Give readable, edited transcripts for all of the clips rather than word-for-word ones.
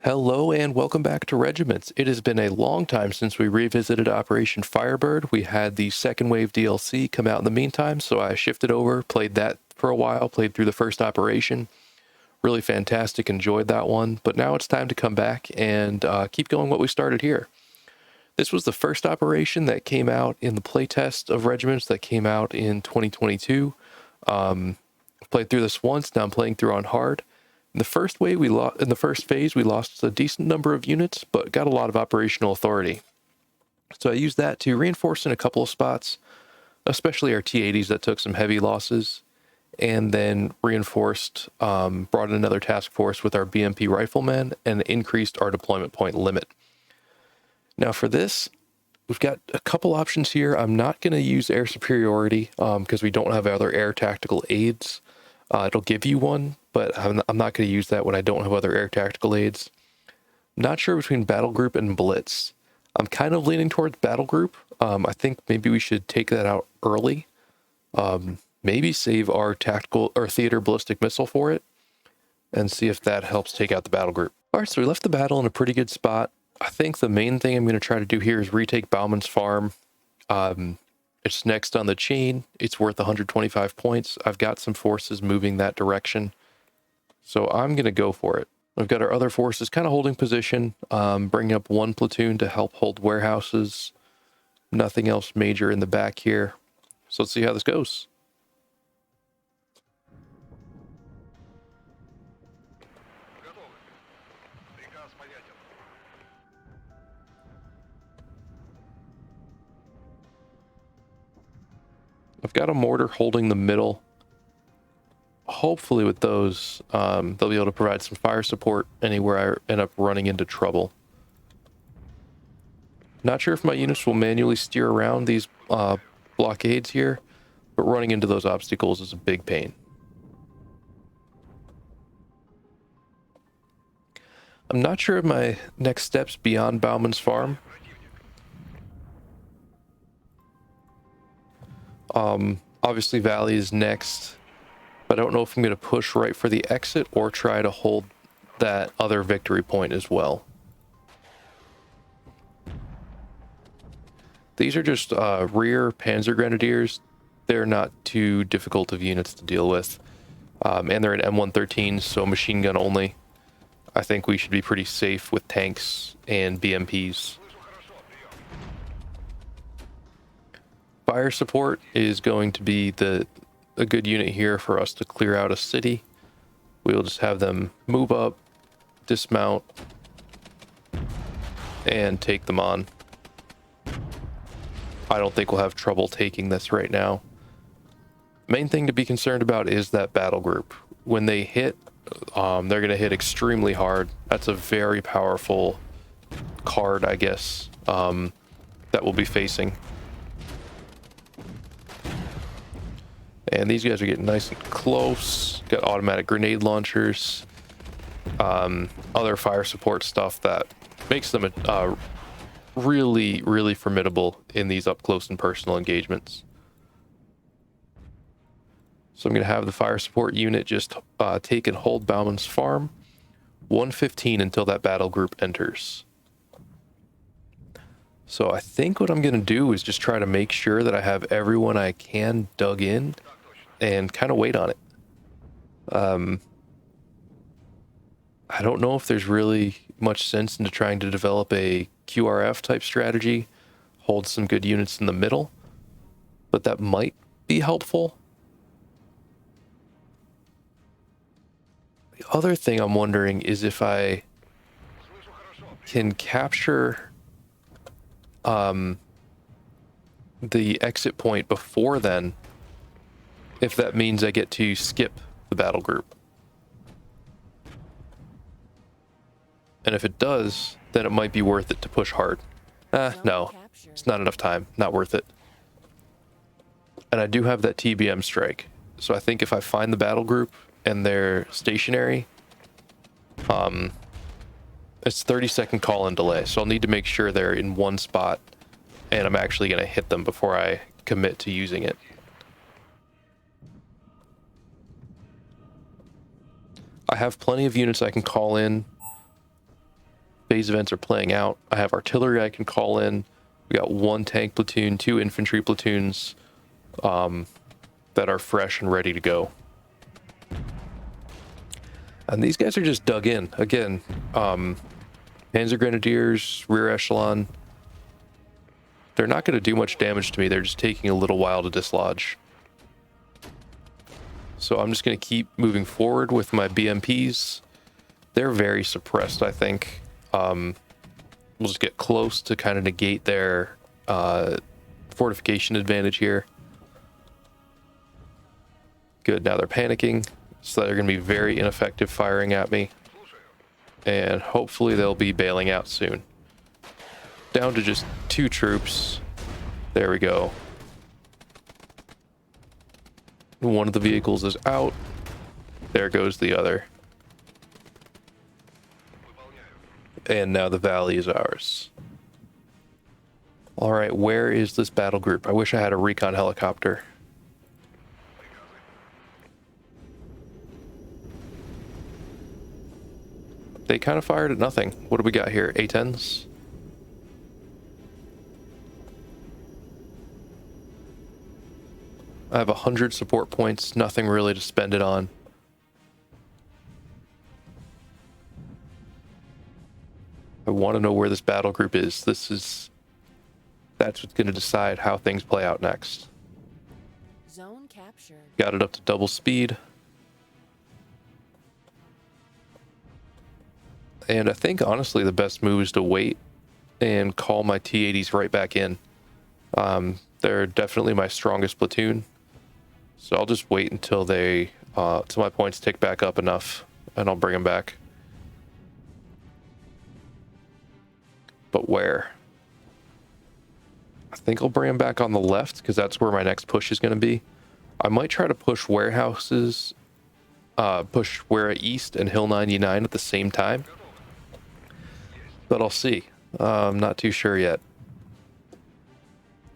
Hello and welcome back to Regiments. It has been a long time since we revisited Operation Firebird. We had the second wave DLC come out in the meantime, so I shifted over, played that for a while, played through the first operation. Really fantastic, enjoyed that one, but now it's time to come back and keep going what we started here. This was the first operation that came out in the playtest of Regiments that came out in 2022. Played through this once, now I'm playing through on hard. In the first phase, we lost a decent number of units, but got a lot of operational authority. So I used that to reinforce in a couple of spots, especially our T-80s that took some heavy losses, and then reinforced, brought in another task force with our BMP riflemen and increased our deployment point limit. Now for this, we've got a couple options here. I'm not going to use air superiority because we don't have other air tactical aids. It'll give you one, but I'm not going to use that when I don't have other air tactical aids. Not sure between battle group and blitz. I'm kind of leaning towards battle group. I think maybe we should take that out early. Maybe save our tactical or theater ballistic missile for it and see if that helps take out the battle group. All right, so we left the battle in a pretty good spot. I think the main thing I'm going to try to do here is retake Bauman's farm. It's next on the chain. It's worth 125 points. I've got some forces moving that direction, so I'm going to go for it. We've got our other forces kind of holding position, bringing up one platoon to help hold warehouses. Nothing else major in the back here. So let's see how this goes. I've got a mortar holding the middle. Hopefully with those, they'll be able to provide some fire support anywhere I end up running into trouble. Not sure if my units will manually steer around these blockades here, but running into those obstacles is a big pain. I'm not sure of my next steps beyond Bauman's farm. Obviously Valley is next, but I don't know if I'm going to push right for the exit or try to hold that other victory point as well. These are just rear Panzer Grenadiers. They're not too difficult of units to deal with. And they're at M113, so machine gun only. I think we should be pretty safe with tanks and BMPs. Fire support is going to be a good unit here for us to clear out a city. We'll just have them move up, dismount, and take them on. I don't think we'll have trouble taking this right now. Main thing to be concerned about is that battle group. When they hit, they're going to hit extremely hard. That's a very powerful card, I guess, that we'll be facing. And these guys are getting nice and close. Got automatic grenade launchers, other fire support stuff that makes them really, really formidable in these up close and personal engagements. So I'm going to have the fire support unit just take and hold Bauman's farm. 115 until that battle group enters. So I think what I'm going to do is just try to make sure that I have everyone I can dug in and kind of wait on it. I don't know if there's really much sense into trying to develop a QRF type strategy, hold some good units in the middle, but that might be helpful. The other thing I'm wondering is if I can capture the exit point before then, if that means I get to skip the battle group. And if it does, then it might be worth it to push hard. No, it's not enough time. Not worth it. And I do have that TBM strike. So I think if I find the battle group and they're stationary, it's 30-second call-in delay. So I'll need to make sure they're in one spot and I'm actually going to hit them before I commit to using it. I have plenty of units I can call in. phase events are playing out. I have artillery I can call in. We got 1 tank platoon, 2 infantry platoons that are fresh and ready to go. And these guys are just dug in. Again, Panzer Grenadiers, rear echelon. They're not going to do much damage to me. They're just taking a little while to dislodge. So I'm just going to keep moving forward with my BMPs. They're very suppressed, I think. We'll just get close to kind of negate their fortification advantage here. Good, now they're panicking, so they're going to be very ineffective firing at me. And hopefully they'll be bailing out soon. Down to just 2 troops. There we go. One of the vehicles is out. There goes the other. And now the valley is ours. All right, where is this battle group? I wish I had a recon helicopter. They kind of fired at nothing. What do we got here? A-10s? I have 100 support points, nothing really to spend it on. I want to know where this battle group is. That's what's going to decide how things play out next. Zone captured. Got it up to double speed. And I think, honestly, the best move is to wait and call my T-80s right back in. They're definitely my strongest platoon. So I'll just wait until till my points tick back up enough, and I'll bring them back. But where? I think I'll bring them back on the left, because that's where my next push is going to be. I might try to push warehouses, push Ware East and Hill 99 at the same time. But I'll see. I'm not too sure yet.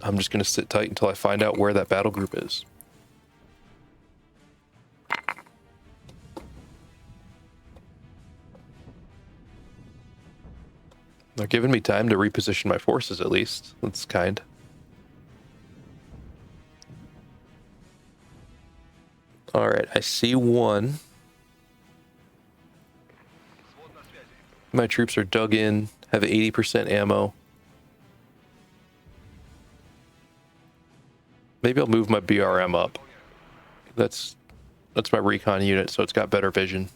I'm just going to sit tight until I find out where that battle group is. They're giving me time to reposition my forces, at least. That's kind. All right, I see one. My troops are dug in, have 80% ammo. Maybe I'll move my BRM up. That's my recon unit, so it's got better vision.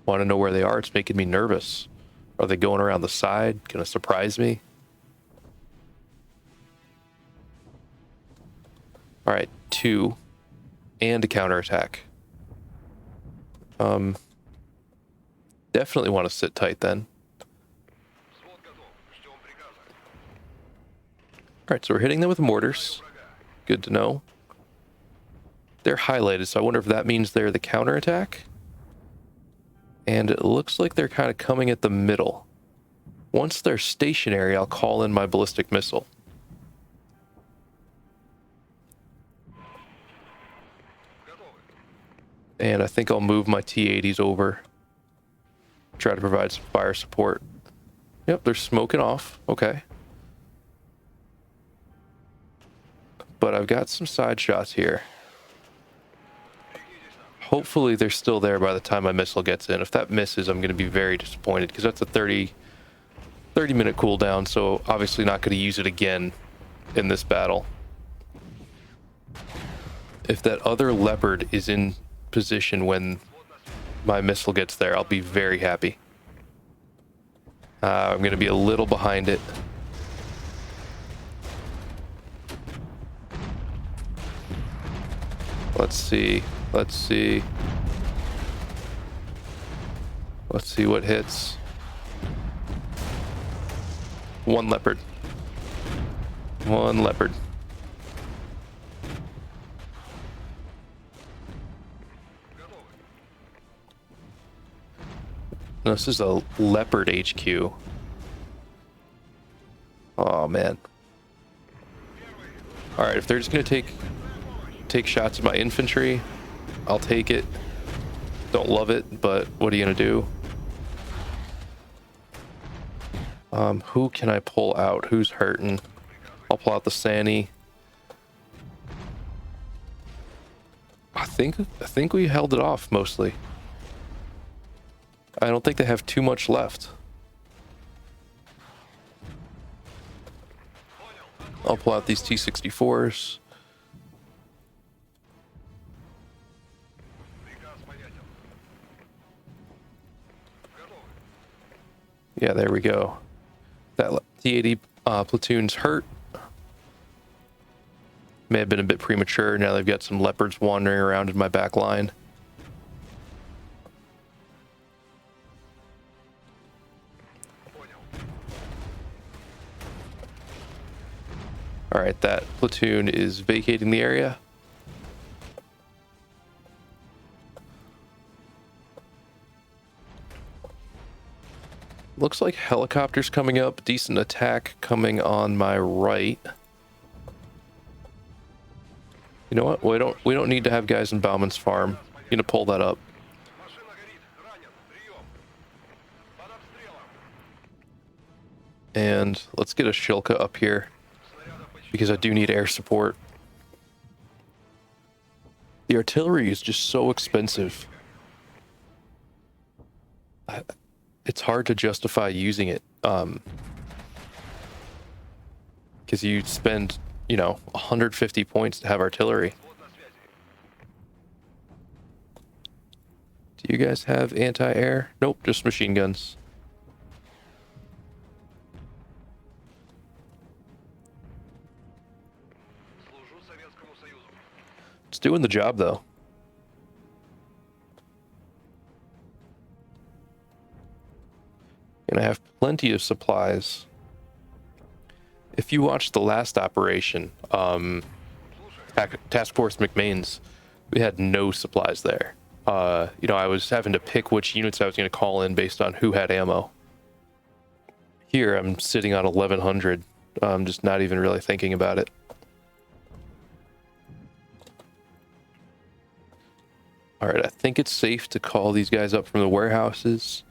Want to know where they are? It's making me nervous. Are they going around the side? Gonna surprise me? All right, 2 and a counterattack. Definitely want to sit tight then. All right, so we're hitting them with mortars. Good to know. They're highlighted, so I wonder if that means they're the counterattack. And it looks like they're kind of coming at the middle. Once they're stationary, I'll call in my ballistic missile. And I think I'll move my T-80s over. Try to provide some fire support. Yep, they're smoking off. Okay. But I've got some side shots here. Hopefully they're still there by the time my missile gets in. If that misses, I'm going to be very disappointed, because that's a 30-minute cooldown, so obviously not going to use it again in this battle. If that other Leopard is in position when my missile gets there, I'll be very happy. I'm going to be a little behind it. Let's see. Let's see what hits. 1 Leopard. 1 Leopard. No, this is a Leopard HQ. Oh, man. Alright, if they're just going to take shots at my infantry, I'll take it. Don't love it, but what are you gonna do? Who can I pull out? Who's hurting? I'll pull out the Sani. I think we held it off mostly. I don't think they have too much left. I'll pull out these T-64s. Yeah, there we go. That T-80 platoon's hurt. May have been a bit premature. Now they've got some Leopards wandering around in my back line. All right, that platoon is vacating the area. Looks like helicopters coming up. Decent attack coming on my right. You know what? We don't need to have guys in Bauman's farm. You need to pull that up. And let's get a Shilka up here because I do need air support. The artillery is just so expensive. It's hard to justify using it. Because you spend, 150 points to have artillery. Do you guys have anti-air? Nope, just machine guns. It's doing the job, though. And I have plenty of supplies. If you watched the last operation, Task Force McMains, we had no supplies there. I was having to pick which units I was going to call in based on who had ammo. Here, I'm sitting on 1,100. I'm just not even really thinking about it. All right, I think it's safe to call these guys up from the warehouses.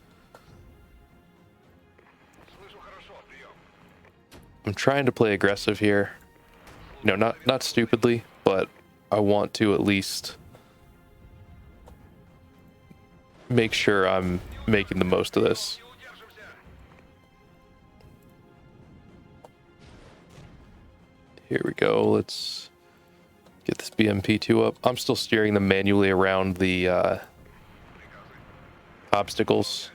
I'm trying to play aggressive here. Not stupidly, but I want to at least make sure I'm making the most of this. Here we go. Let's get this BMP-2 up. I'm still steering them manually around the obstacles.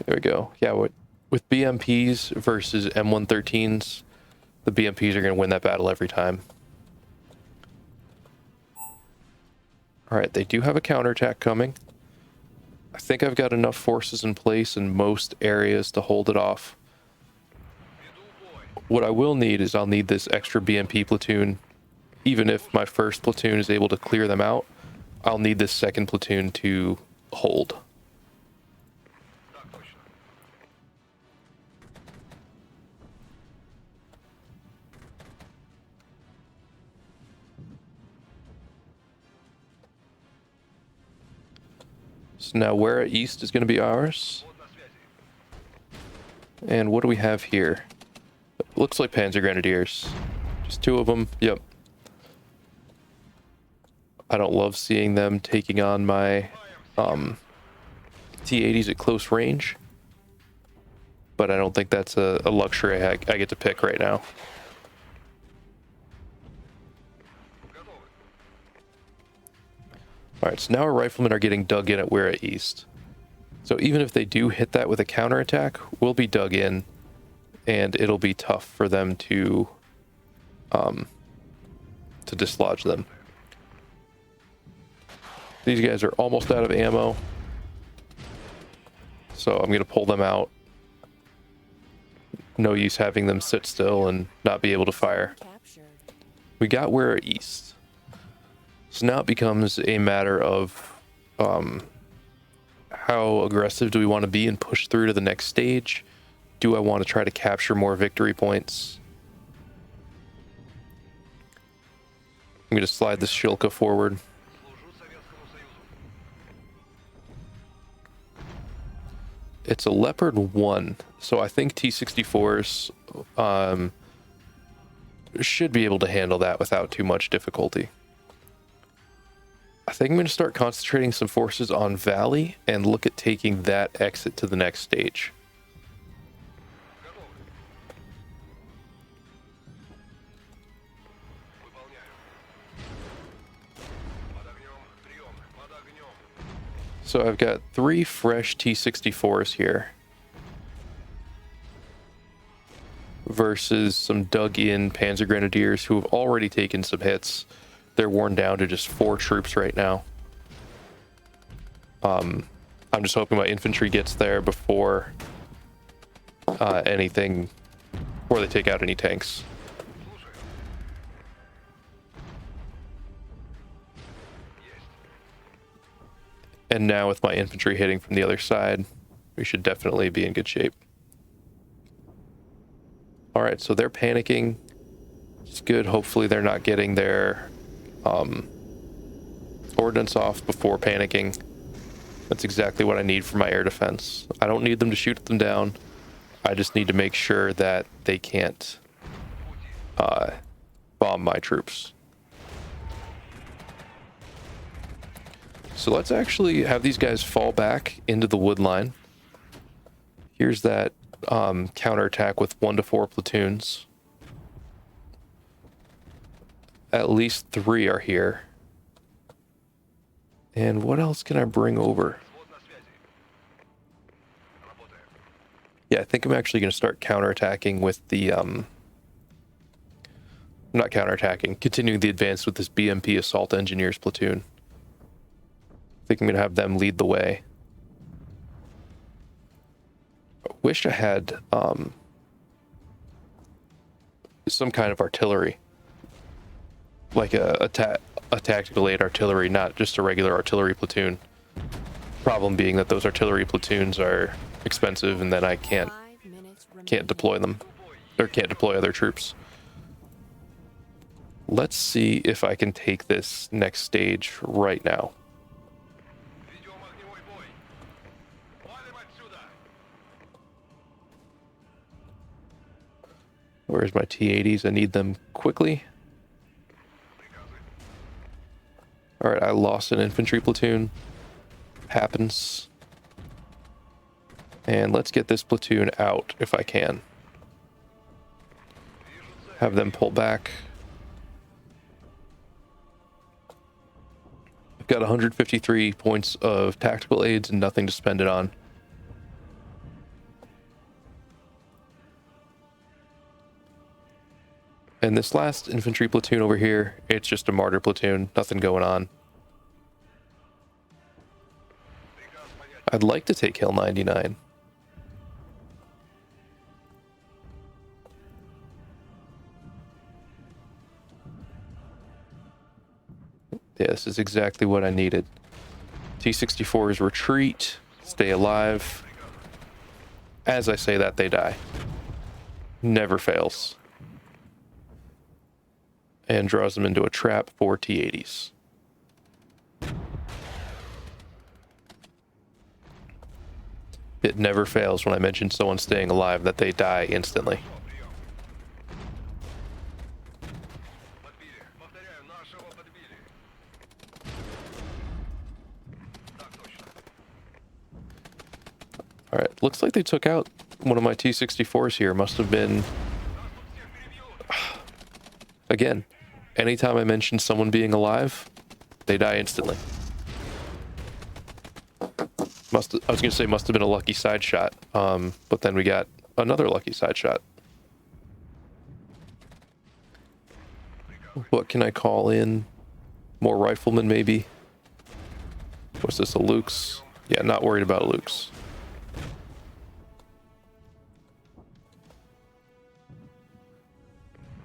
There we go. Yeah, with BMPs versus M113s, the BMPs are going to win that battle every time. All right, they do have a counterattack coming. I think I've got enough forces in place in most areas to hold it off. What I will need is I'll need this extra BMP platoon. Even if my first platoon is able to clear them out, I'll need this second platoon to hold. So now Wera East is going to be ours. And what do we have here? Looks like Panzer Grenadiers. Just two of them. Yep. I don't love seeing them taking on my T-80s at close range. But I don't think that's a luxury I get to pick right now. Alright, so now our riflemen are getting dug in at Wera East. So even if they do hit that with a counterattack, we'll be dug in, and it'll be tough for them to dislodge them. These guys are almost out of ammo, so I'm going to pull them out. No use having them sit still and not be able to fire. We got Wera East. So now it becomes a matter of how aggressive do we want to be and push through to the next stage? Do I want to try to capture more victory points? I'm going to slide this Shilka forward. It's a Leopard 1, so I think T-64s should be able to handle that without too much difficulty. I think I'm going to start concentrating some forces on Valley and look at taking that exit to the next stage. So I've got 3 fresh T-64s here versus some dug-in Panzer Grenadiers who have already taken some hits. They're worn down to just 4 troops right now. I'm just hoping my infantry gets there before before they take out any tanks. And now with my infantry hitting from the other side, we should definitely be in good shape. All right, so they're panicking. It's good. Hopefully they're not getting their ordnance off before panicking. That's exactly what I need for my air defense. I don't need them to shoot them down. I just need to make sure that they can't bomb my troops. So let's actually have these guys fall back into the wood line. Here's that counterattack with 1 to 4 platoons. At least 3 are here. And what else can I bring over? Yeah, I think I'm actually going to start counterattacking with the not counterattacking, continuing the advance with this BMP assault engineers platoon. I think I'm going to have them lead the way. I wish I had some kind of artillery. Like a tactical aid artillery, not just a regular artillery platoon. Problem being that those artillery platoons are expensive and then I can't deploy them. Or can't deploy other troops. Let's see if I can take this next stage right now. Where's my T-80s? I need them quickly. All right, I lost an infantry platoon. Happens. And let's get this platoon out if I can. Have them pull back. I've got 153 points of tactical aids and nothing to spend it on. And this last infantry platoon over here, it's just a martyr platoon, nothing going on. I'd like to take Hill 99. Yeah, this is exactly what I needed. T-64s retreat, stay alive. As I say that, they die. Never fails. And draws them into a trap for T-80s. It never fails when I mention someone staying alive that they die instantly. Alright, looks like they took out one of my T-64s here. Must have been... Again, anytime I mention someone being alive, they die instantly. I was going to say must have been a lucky side shot, but then we got another lucky side shot. What can I call in? More riflemen, maybe? What's this, a Luke's? Yeah, not worried about Luke's.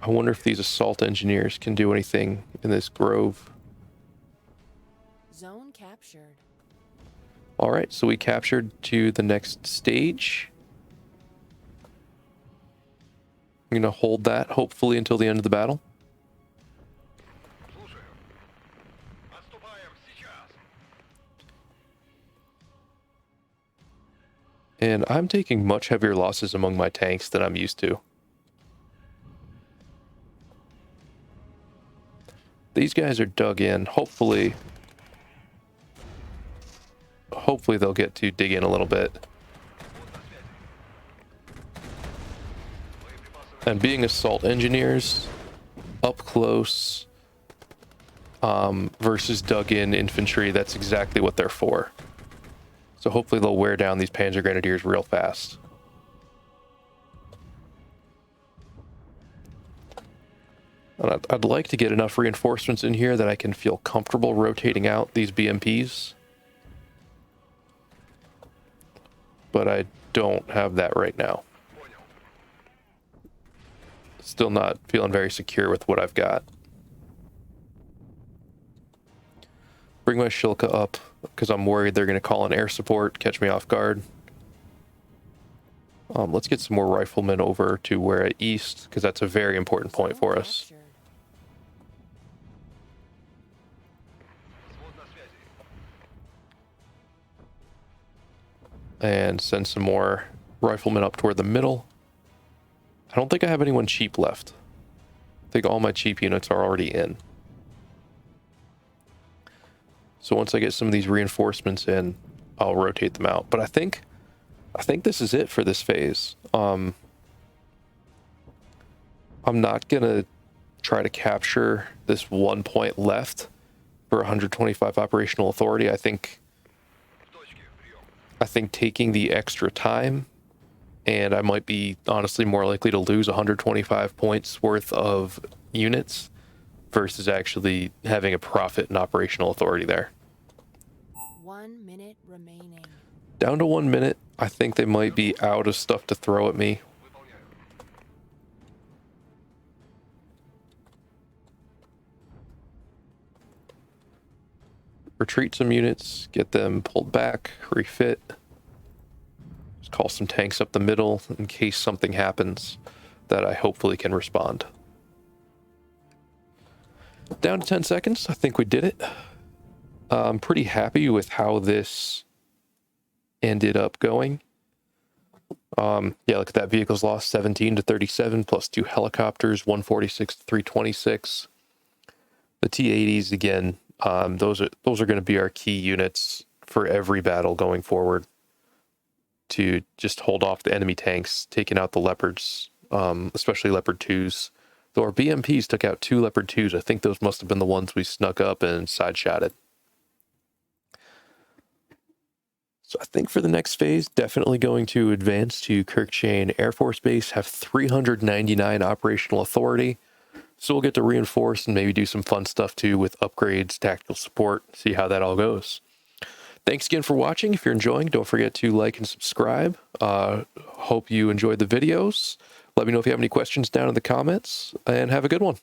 I wonder if these assault engineers can do anything in this grove. Zone captured. All right, so we captured to the next stage. I'm going to hold that, hopefully, until the end of the battle. And I'm taking much heavier losses among my tanks than I'm used to. These guys are dug in. Hopefully they'll get to dig in a little bit. And being assault engineers, up close versus dug in infantry, that's exactly what they're for. So hopefully they'll wear down these Panzer Grenadiers real fast. And I'd like to get enough reinforcements in here that I can feel comfortable rotating out these BMPs. But I don't have that right now. Still not feeling very secure with what I've got. Bring my Shilka up because I'm worried they're going to call in air support, catch me off guard. Let's get some more riflemen over to where at east, because that's a very important point for us. Captured. And send some more riflemen up toward the middle. I don't think I have anyone cheap left. I think all my cheap units are already in. So once I get some of these reinforcements in, I'll rotate them out. But I think this is it for this phase. I'm not gonna try to capture this 1 point left for 125 operational authority. I think taking the extra time, and I might be honestly more likely to lose 125 points worth of units versus actually having a profit in operational authority there. 1 minute remaining. Down to 1 minute. I think they might be out of stuff to throw at me. Retreat some units, get them pulled back, refit. Just call some tanks up the middle in case something happens that I hopefully can respond. Down to 10 seconds. I think we did it. I'm pretty happy with how this ended up going. Yeah, look at that. Vehicles lost 17 to 37 plus 2 helicopters, 146 to 326. The T-80s again. Those are going to be our key units for every battle going forward to just hold off the enemy tanks, taking out the Leopards, especially Leopard 2s. Though our BMPs took out 2 Leopard 2s. I think those must have been the ones we snuck up and side-shotted. So I think for the next phase, definitely going to advance to Kirkchain Air Force Base, have 399 operational authority. So we'll get to reinforce and maybe do some fun stuff too with upgrades, tactical support, see how that all goes. Thanks again for watching. If you're enjoying, don't forget to like and subscribe. Hope you enjoyed the videos. Let me know if you have any questions down in the comments, and have a good one.